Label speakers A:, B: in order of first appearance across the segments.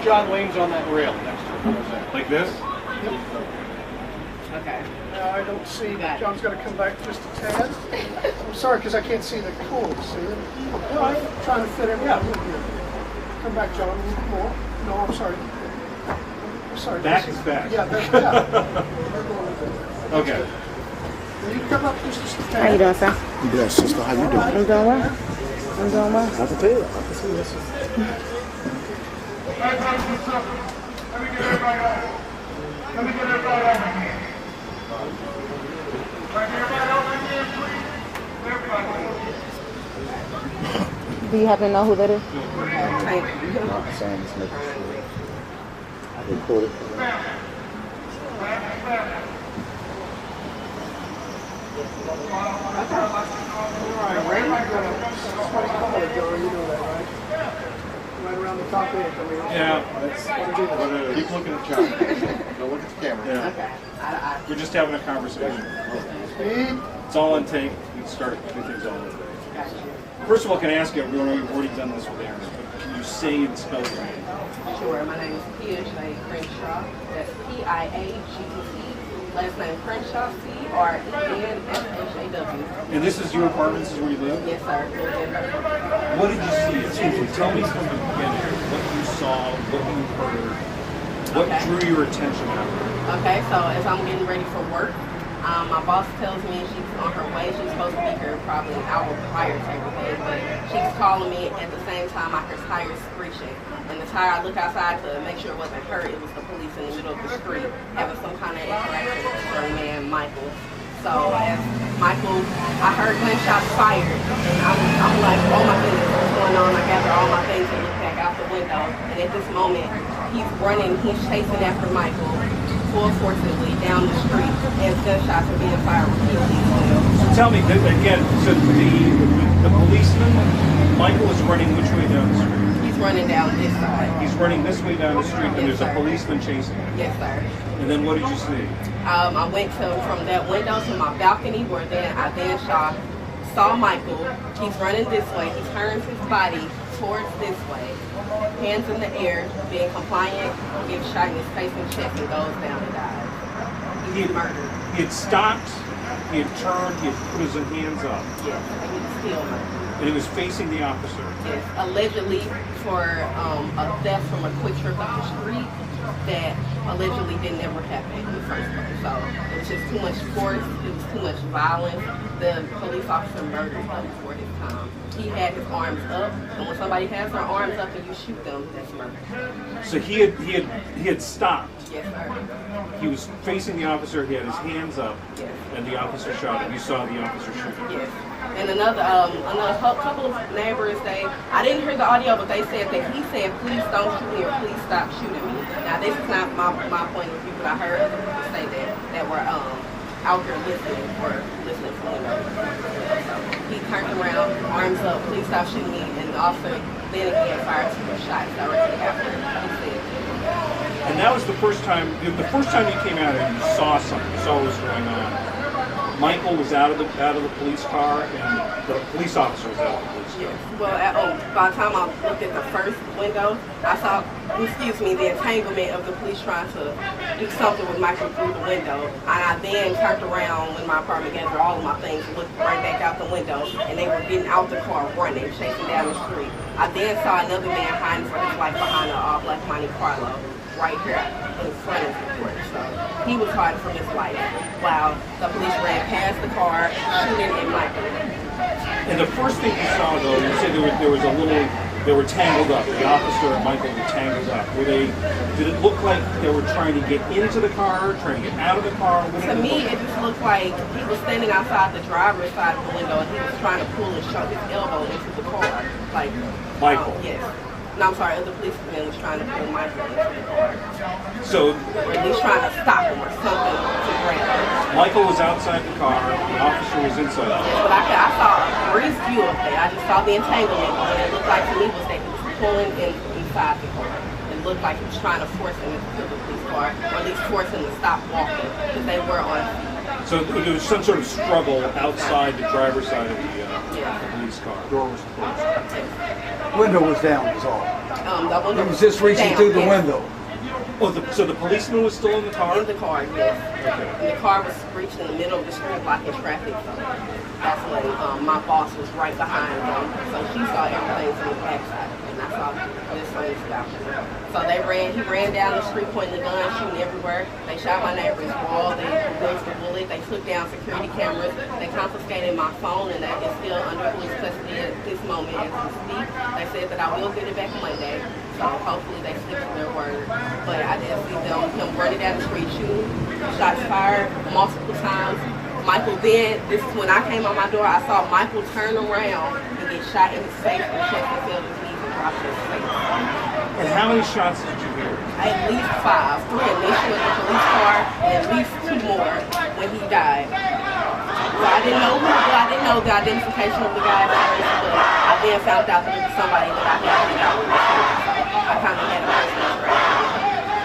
A: John leans on that rail next to him.
B: Like this?
C: Okay.
D: I don't see that. John's got to come back just a tad. I'm sorry because I can't see the cord. See it? No, I'm trying to fit everything in here. Come back, John, a little more. No, I'm sorry. I'm sorry.
B: Back is back.
D: Yeah,
B: Okay.
D: You can come up just a tad.
E: How you doing, sir?
F: I'm blessed, sister. How you doing?
E: I'm doing well. I'm doing well.
F: I can tell you. I can see this.
G: Let me get everybody over. Let me get everybody over here. Right, everybody over here, please. Everybody over here.
E: Do you happen to know who that is?
F: I'm saying just making sure. I record it.
D: Right around the top edge.
B: Yeah.
A: Keep looking at John. Don't look at the camera.
B: Yeah.
C: Okay.
B: We're just having a conversation. It's all on tape. We can start doing things all over. First of all, can I ask you, we know you've already done this with Aaron, but can you say and spell your name?
C: Sure. My name is Piaget Crenshaw. That's P-I-A-G-E. Last name Crenshaw, C-R-E-N-S-H-A-W.
B: And this is your apartment? This is where you live?
C: Yes, sir.
B: What did you see? Tell me from the beginning what you saw, what you heard, what drew your attention out of it.
C: Okay, so as I'm getting ready for work, my boss tells me she's on her way. She's supposed to be here probably an hour prior to everything, but she's calling me at the same time I hear tires screeching. And the tire, I look outside to make sure it wasn't her. It was the police in the middle of the street having some kind of interaction with this young man, Michael. So as Michael, I heard gunshots fired, and I'm like, oh my goodness, what's going on? I gather all my things and look back out the window. And at this moment, he's running, he's chasing after Michael full forcibly down the street as gunshots are being fired repeatedly.
B: So tell me, again, so the policeman, Michael is running which way down the street?
C: He's running down this side.
B: He's running this way down the street, and
C: Yes,
B: there's a
C: sir.
B: policeman chasing him.
C: Yes, sir.
B: And then what did you see?
C: I went from that window to my balcony where I saw Michael. He's running this way. He turns his body towards this way. Hands in the air, being compliant, gets shot in his face and chest and goes down and dies. He's murdered.
B: He had stopped, he had turned, he had put his hands up,
C: Yes, and he's still murdered.
B: and he was facing the officer.
C: Yes, allegedly for a theft from a quick trip up the street that allegedly didn't ever happen in the first place. So it was just too much force, it was too much violence. The police officer murdered him before his time. He had his arms up, and when somebody has their arms up and you shoot them, that's murder.
B: So he had stopped.
C: Yes, sir.
B: He was facing the officer, he had his hands up,
C: Yes.
B: and the officer shot him. You saw the officer shoot him.
C: Yes. And another couple of neighbors, I didn't hear the audio, but they said that he said, please don't shoot me or please stop shooting me. Now, this is not my point of view, but I heard other people say that were out there listening to him. So he turned around, arms up, please stop shooting me, and the officer then again fired 2 shots directly after he said that.
B: And that was the first time you came out and you saw something, you saw what was going on. Michael was out of the police car, and the police officer was out of the police car.
C: Yes. Well, by the time I looked at the first window, I saw, the entanglement of the police trying to do something with Michael through the window. And I then turned around when my apartment gathered all of my things, looked right back out the window, and they were getting out the car, running, chasing down the street. I then saw another man hiding for his life behind a black Monte Carlo, right here in front of the porch. So he was hiding for his life while the police ran past the car, shooting at Michael.
B: And the first thing you saw, though, you said they were tangled up. The officer and Michael were tangled up. Did it look like they were trying to get into the car, trying to get out of the car?
C: To me, it just looked like he was standing outside the driver's side of the window and he was trying to pull his elbow into the car. Like
B: Michael?
C: Yes. No, I'm sorry, other policeman was trying to pull Michael into the car.
B: So,
C: or at least trying to stop him or something to grab him.
B: Michael was outside the car, the officer was inside the car.
C: But I saw a brief view of that. I just saw the entanglement, and it looked like to me was that he was pulling inside the car. It looked like he was trying to force him into the police car, or at least force him to stop walking, because they were on feet.
B: So there was some sort of struggle outside the driver's side of the police car.
A: Door was closed.
H: Window was down, is all.
C: The window
H: He was just reaching
C: down,
H: through the
C: yes.
H: window.
B: Oh, so the policeman was still in the car?
C: In the car, yes. And the car was screeched in the middle of the street blocking traffic. So that's when my boss was right behind them. So she saw everything from the backside. And I saw this on his balcony. So he ran down the street pointing the gun, shooting everywhere. They shot my neighbor's wall. They removed the bullet. They took down security cameras. They confiscated my phone, and that is still under police custody at this moment as we speak. They said that I will get it back Monday. So hopefully they stick to their word. But I did see him running down the street shooting, shots fired multiple times. Michael then, this is when I came on my door, I saw Michael turn around and get shot in his face and chest and fell to his knees and dropped his face.
B: And how many shots did you hear?
C: At least 5. 3 initial at the police car and at least 2 more when he died. So I didn't know the identification of the guy at first, but I then found out that it was somebody that I had been out with. I kind of had a personal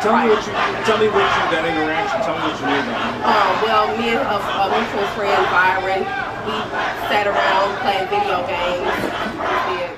B: Tell me what that interaction. Tell me what you knew about him.
C: Well, me and a mutual friend, Byron, we sat around playing video games. We did